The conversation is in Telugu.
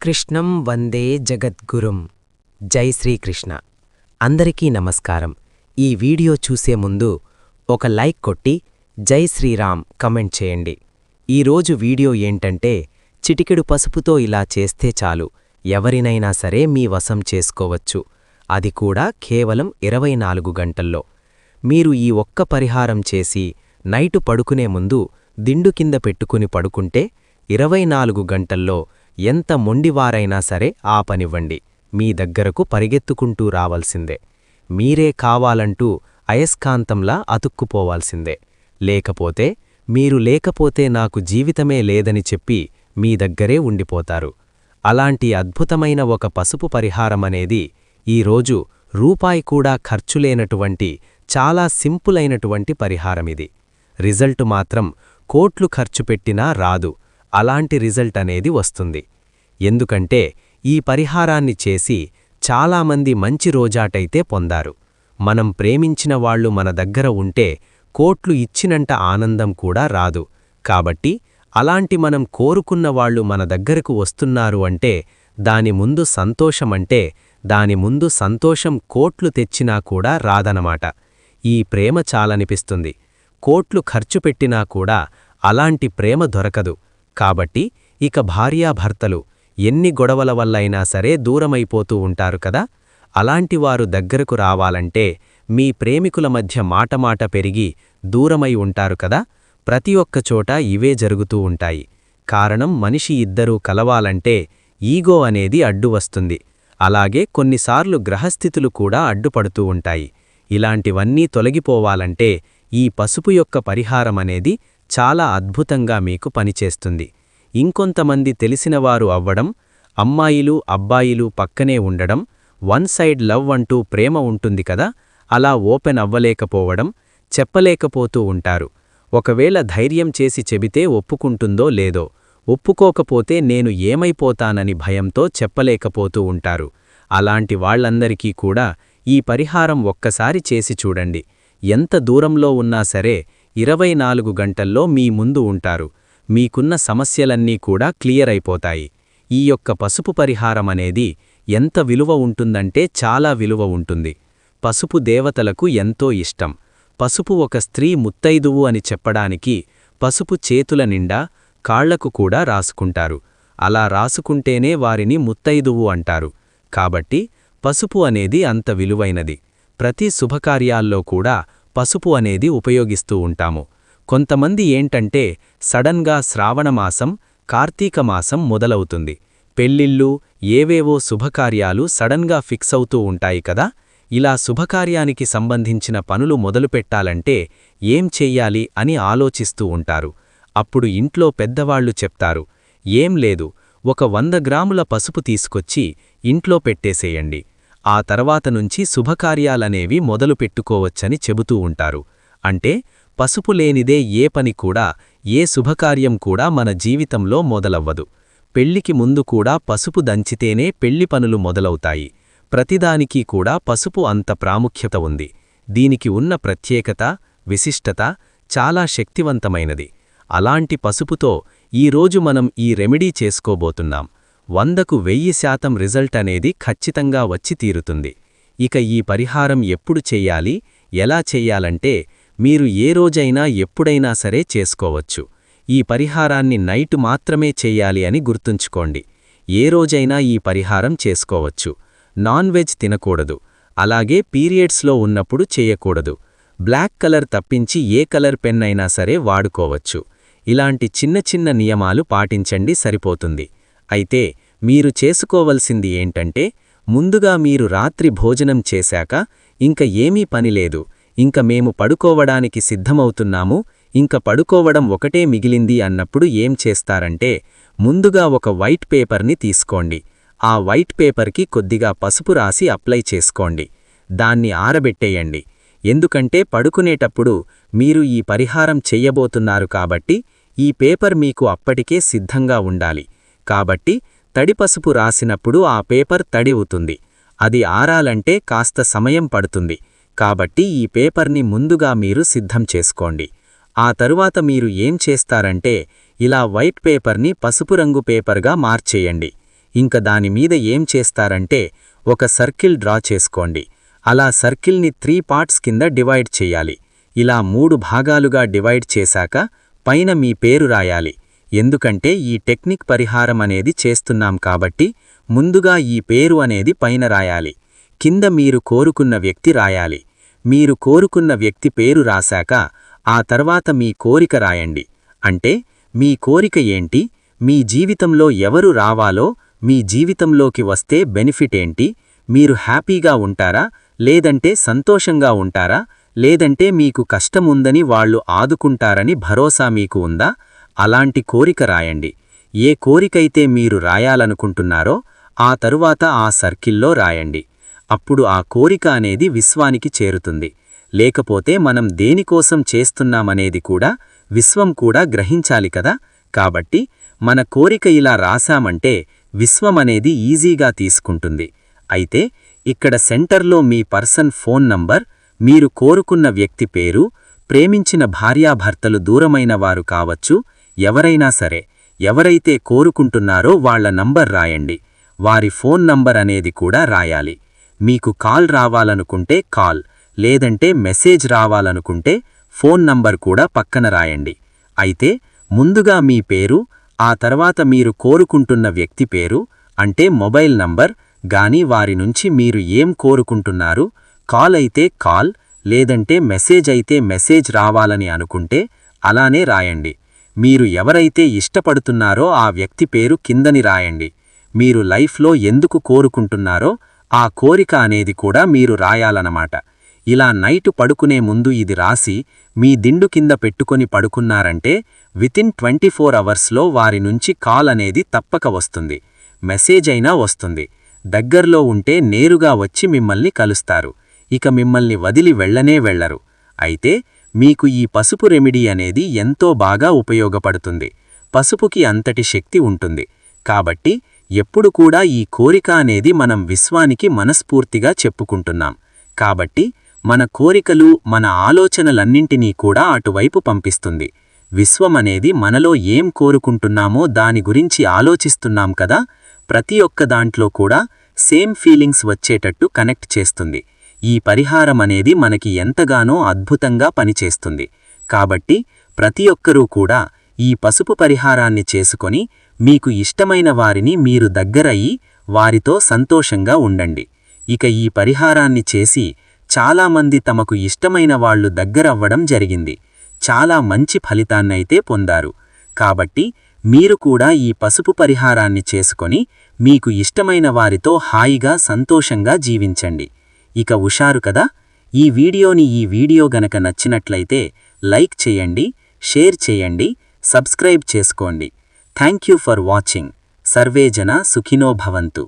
కృష్ణం వందే జగద్గురుం. జై శ్రీకృష్ణ. అందరికీ నమస్కారం. ఈ వీడియో చూసే ముందు ఒక లైక్ కొట్టి జై శ్రీరామ్ కమెంట్ చేయండి. ఈరోజు వీడియో ఏంటంటే, చిటికెడు పసుపుతో ఇలా చేస్తే చాలు, ఎవరినైనా సరే మీ వశం చేసుకోవచ్చు. అది కూడా కేవలం 24 గంటల్లో. మీరు ఈ ఒక్క పరిహారం చేసి నైటు పడుకునే ముందు దిండు కింద పెట్టుకుని పడుకుంటే 24 గంటల్లో ఎంత మొండివారైనా సరే ఆపనివ్వండి, మీ దగ్గరకు పరిగెత్తుకుంటూ రావాల్సిందే. మీరే కావాలంటూ అయస్కాంతంలా అతుక్కుపోవాల్సిందే. లేకపోతే మీరు లేకపోతే నాకు జీవితమే లేదని చెప్పి మీ దగ్గరే ఉండిపోతారు. అలాంటి అద్భుతమైన ఒక పసుపు పరిహారమనేది ఈరోజు రూపాయి కూడా ఖర్చులేనటువంటి చాలా సింపులైనటువంటి పరిహారమిది. రిజల్ట్ మాత్రం కోట్లు ఖర్చు పెట్టినా రాదు. అలాంటి రిజల్ట్ అనేది వస్తుంది. ఎందుకంటే ఈ పరిహారాన్ని చేసి చాలామంది మంచి రోజాటైతే పొందారు. మనం ప్రేమించిన వాళ్ళు మన దగ్గర ఉంటే కోట్లు ఇచ్చినంత ఆనందం కూడా రాదు. కాబట్టి అలాంటి మనం కోరుకున్న వాళ్ళు మన దగ్గరకు వస్తున్నారు అంటే దాని ముందు సంతోషం కోట్లు తెచ్చినా కూడా రాదనమాట. ఈ ప్రేమ చాలనిపిస్తుంది. కోట్లు ఖర్చు పెట్టినా కూడా అలాంటి ప్రేమ దొరకదు. కాబట్టి ఇక భార్యాభర్తలు ఎన్ని గొడవల వల్లైనా సరే దూరమైపోతూ ఉంటారు కదా. అలాంటివారు దగ్గరకు రావాలంటే మీ ప్రేమికుల మధ్య మాట పెరిగి దూరమై ఉంటారు కదా. ప్రతి ఒక్క చోట ఇవే జరుగుతూ ఉంటాయి. కారణం, మనిషి ఇద్దరూ కలవాలంటే ఈగో అనేది అడ్డు వస్తుంది. అలాగే కొన్నిసార్లు గ్రహస్థితులు కూడా అడ్డుపడుతూ ఉంటాయి. ఇలాంటివన్నీ తొలగిపోవాలంటే ఈ పసుపు యొక్క పరిహారమనేది చాలా అద్భుతంగా మీకు పనిచేస్తుంది. ఇంకొంతమంది తెలిసినవారు అవ్వడం, అమ్మాయిలు అబ్బాయిలు పక్కనే ఉండడం, వన్ సైడ్ లవ్ అంటూ ప్రేమ ఉంటుంది కదా, అలా ఓపెన్ అవ్వలేకపోవడం, చెప్పలేకపోతూ ఉంటారు. ఒకవేళ ధైర్యం చేసి చెబితే ఒప్పుకుంటుందో లేదో, ఒప్పుకోకపోతే నేను ఏమైపోతానని భయంతో చెప్పలేకపోతూ ఉంటారు. అలాంటి వాళ్లందరికీ కూడా ఈ పరిహారం ఒక్కసారి చేసి చూడండి. ఎంత దూరంలో ఉన్నా సరే 24 గంటల్లో మీ ముందు ఉంటారు. మీకున్న సమస్యలన్నీ కూడా క్లియర్ అయిపోతాయి. ఈ యొక్క పసుపు పరిహారమనేది ఎంత విలువ ఉంటుందంటే చాలా విలువ ఉంటుంది. పసుపు దేవతలకు ఎంతో ఇష్టం. పసుపు ఒక స్త్రీ ముత్తైదువు అని చెప్పడానికి పసుపు చేతుల నిండా, కాళ్లకు కూడా రాసుకుంటారు. అలా రాసుకుంటేనే వారిని ముత్తైదువు అంటారు. కాబట్టి పసుపు అనేది అంత విలువైనది. ప్రతి శుభకార్యాల్లో కూడా పసుపు అనేది ఉపయోగిస్తూ ఉంటాము. కొంతమంది ఏంటంటే సడన్గా శ్రావణమాసం, కార్తీక మాసం మొదలవుతుంది. పెళ్ళిళ్ళు, ఏవేవో శుభకార్యాలు సడన్గా ఫిక్స్ అవుతూ ఉంటాయి కదా. ఇలా శుభకార్యానికి సంబంధించిన పనులు మొదలుపెట్టాలంటే ఏం చెయ్యాలి అని ఆలోచిస్తూ ఉంటారు. అప్పుడు ఇంట్లో పెద్దవాళ్లు చెప్తారు, ఏం లేదు, ఒక 100 గ్రాముల పసుపు తీసుకొచ్చి ఇంట్లో పెట్టేసేయండి. ఆ తర్వాత నుంచి శుభకార్యాలనేవి మొదలుపెట్టుకోవచ్చని చెబుతూ ఉంటారు. అంటే పసుపు లేనిదే ఏ పని కూడా, ఏ శుభకార్యం కూడా మన జీవితంలో మొదలవ్వదు. పెళ్లికి ముందు కూడా పసుపు దంచితేనే పెళ్లి పనులు మొదలవుతాయి. ప్రతిదానికీ కూడా పసుపు అంత ప్రాముఖ్యత ఉంది. దీనికి ఉన్న ప్రత్యేకత, విశిష్టత చాలా శక్తివంతమైనది. అలాంటి పసుపుతో ఈరోజు మనం ఈ రెమెడీ చేసుకోబోతున్నాం. 100కు 1000% రిజల్ట్ అనేది ఖచ్చితంగా వచ్చి తీరుతుంది. ఇక ఈ పరిహారం ఎప్పుడు చెయ్యాలి, ఎలా చెయ్యాలంటే మీరు ఏ రోజైనా ఎప్పుడైనా సరే చేసుకోవచ్చు. ఈ పరిహారాన్ని నైటు మాత్రమే చెయ్యాలి అని గుర్తుంచుకోండి. ఏ రోజైనా ఈ పరిహారం చేసుకోవచ్చు. నాన్ వెజ్ తినకూడదు. అలాగే పీరియడ్స్లో ఉన్నప్పుడు చేయకూడదు. బ్లాక్ కలర్ తప్పించి ఏ కలర్ పెన్ అయినా సరే వాడుకోవచ్చు. ఇలాంటి చిన్న చిన్న నియమాలు పాటించండి, సరిపోతుంది. అయితే మీరు చేసుకోవలసింది ఏంటంటే, ముందుగా మీరు రాత్రి భోజనం చేశాక ఇంక ఏమీ పనిలేదు, ఇంక మేము పడుకోవడానికి సిద్ధమవుతున్నాము, ఇంక పడుకోవడం ఒకటే మిగిలింది అన్నప్పుడు ఏం చేస్తారంటే, ముందుగా ఒక వైట్ పేపర్ని తీసుకోండి. ఆ వైట్ పేపర్కి కొద్దిగా పసుపు రాసి అప్లై చేసుకోండి. దాన్ని ఆరబెట్టేయండి. ఎందుకంటే పడుకునేటప్పుడు మీరు ఈ పరిహారం చెయ్యబోతున్నారు కాబట్టి ఈ పేపర్ మీకు అప్పటికే సిద్ధంగా ఉండాలి. కాబట్టి తడి పసుపు రాసినప్పుడు ఆ పేపర్ తడి అవుతుంది. అది ఆరాలంటే కాస్త సమయం పడుతుంది. కాబట్టి ఈ పేపర్ని ముందుగా మీరు సిద్ధం చేసుకోండి. ఆ తరువాత మీరు ఏం చేస్తారంటే, ఇలా వైట్ పేపర్ని పసుపు రంగు పేపర్గా మార్చేయండి. ఇంక దానిమీద ఏం చేస్తారంటే ఒక సర్కిల్ డ్రా చేసుకోండి. అలా సర్కిల్ని 3 పార్ట్స్ కింద డివైడ్ చెయ్యాలి. ఇలా 3 భాగాలుగా డివైడ్ చేశాక పైన మీ పేరు రాయాలి. ఎందుకంటే ఈ టెక్నిక్ పరిహారం అనేది చేస్తున్నాం కాబట్టి ముందుగా ఈ పేరు అనేది పైన రాయాలి. కింద మీరు కోరుకున్న వ్యక్తి రాయాలి. మీరు కోరుకున్న వ్యక్తి పేరు రాశాక ఆ తర్వాత మీ కోరిక రాయండి. అంటే మీ కోరిక ఏంటి, మీ జీవితంలో ఎవరు రావాలో, మీ జీవితంలోకి వస్తే బెనిఫిట్ ఏంటి, మీరు హ్యాపీగా ఉంటారా లేదంటే సంతోషంగా ఉంటారా, లేదంటే మీకు కష్టముందని వాళ్ళు ఆదుకుంటారని భరోసా మీకు ఉందా, అలాంటి కోరిక రాయండి. ఏ కోరికైతే మీరు రాయాలనుకుంటున్నారో ఆ తరువాత ఆ సర్కిల్లో రాయండి. అప్పుడు ఆ కోరిక అనేది విశ్వానికి చేరుతుంది. లేకపోతే మనం దేనికోసం చేస్తున్నామనేది కూడా విశ్వం కూడా గ్రహించాలి కదా. కాబట్టి మన కోరిక ఇలా రాశామంటే విశ్వమనేది ఈజీగా తీసుకుంటుంది. అయితే ఇక్కడ సెంటర్లో మీ పర్సన్ ఫోన్ నంబర్, మీరు కోరుకున్న వ్యక్తి పేరు, ప్రేమించిన భార్యాభర్తలు దూరమైన వారు కావచ్చు, ఎవరైనా సరే, ఎవరైతే కోరుకుంటున్నారో వాళ్ల నంబర్ రాయండి. వారి ఫోన్ నంబర్ అనేది కూడా రాయాలి. మీకు కాల్ రావాలనుకుంటే కాల్, లేదంటే మెసేజ్ రావాలనుకుంటే ఫోన్ నంబర్ కూడా పక్కన రాయండి. అయితే ముందుగా మీ పేరు, ఆ తర్వాత మీరు కోరుకుంటున్న వ్యక్తి పేరు అంటే మొబైల్ నంబర్ గాని వారి నుంచి మీరు ఏం కోరుకుంటున్నారు, కాల్ అయితే కాల్, లేదంటే మెసేజ్ అయితే మెసేజ్ రావాలని అనుకుంటే అలానే రాయండి. మీరు ఎవరైతే ఇష్టపడుతున్నారో ఆ వ్యక్తి పేరు కిందని రాయండి. మీరు లైఫ్లో ఎందుకు కోరుకుంటున్నారో ఆ కోరిక అనేది కూడా మీరు రాయాలన్నమాట. ఇలా నైటు పడుకునే ముందు ఇది రాసి మీ దిండు కింద పెట్టుకొని పడుకున్నారంటే వితిన్ 24 అవర్స్లో వారి నుంచి కాల్ అనేది తప్పక వస్తుంది, మెసేజ్ అయినా వస్తుంది. దగ్గర్లో ఉంటే నేరుగా వచ్చి మిమ్మల్ని కలుస్తారు. ఇక మిమ్మల్ని వదిలి వెళ్ళనే వెళ్లరు. అయితే మీకు ఈ పసుపు రెమెడీ అనేది ఎంతో బాగా ఉపయోగపడుతుంది. పసుపుకి అంతటి శక్తి ఉంటుంది. కాబట్టి ఎప్పుడు కూడా ఈ కోరిక అనేది మనం విశ్వానికి మనస్ఫూర్తిగా చెప్పుకుంటున్నాం. కాబట్టి మన కోరికలు, మన ఆలోచనలన్నింటినీ కూడా అటువైపు పంపిస్తుంది. విశ్వమనేది మనలో ఏం కోరుకుంటున్నామో దాని గురించి ఆలోచిస్తున్నాం కదా, ప్రతి ఒక్క దాంట్లో కూడా సేమ్ ఫీలింగ్స్ వచ్చేటట్టు కనెక్ట్ చేస్తుంది. ఈ పరిహారం అనేది మనకి ఎంతగానో అద్భుతంగా పనిచేస్తుంది. కాబట్టి ప్రతి ఒక్కరూ కూడా ఈ పసుపు పరిహారాన్ని చేసుకొని మీకు ఇష్టమైన వారిని మీరు దగ్గరయ్యి వారితో సంతోషంగా ఉండండి. ఇక ఈ పరిహారాన్ని చేసి చాలామంది తమకు ఇష్టమైన వాళ్ళు దగ్గరవ్వడం జరిగింది. చాలా మంచి ఫలితాన్నైతే పొందారు. కాబట్టి మీరు కూడా ఈ పసుపు పరిహారాన్ని చేసుకొని మీకు ఇష్టమైన వారితో హాయిగా సంతోషంగా జీవించండి. ఇక ఉషారు కదా. ఈ వీడియో గనక నచ్చినట్లయితే లైక్ చేయండి, షేర్ చేయండి, సబ్స్క్రైబ్ చేసుకోండి. Thank you for watching. Survey జన సుఖినో భవంతు.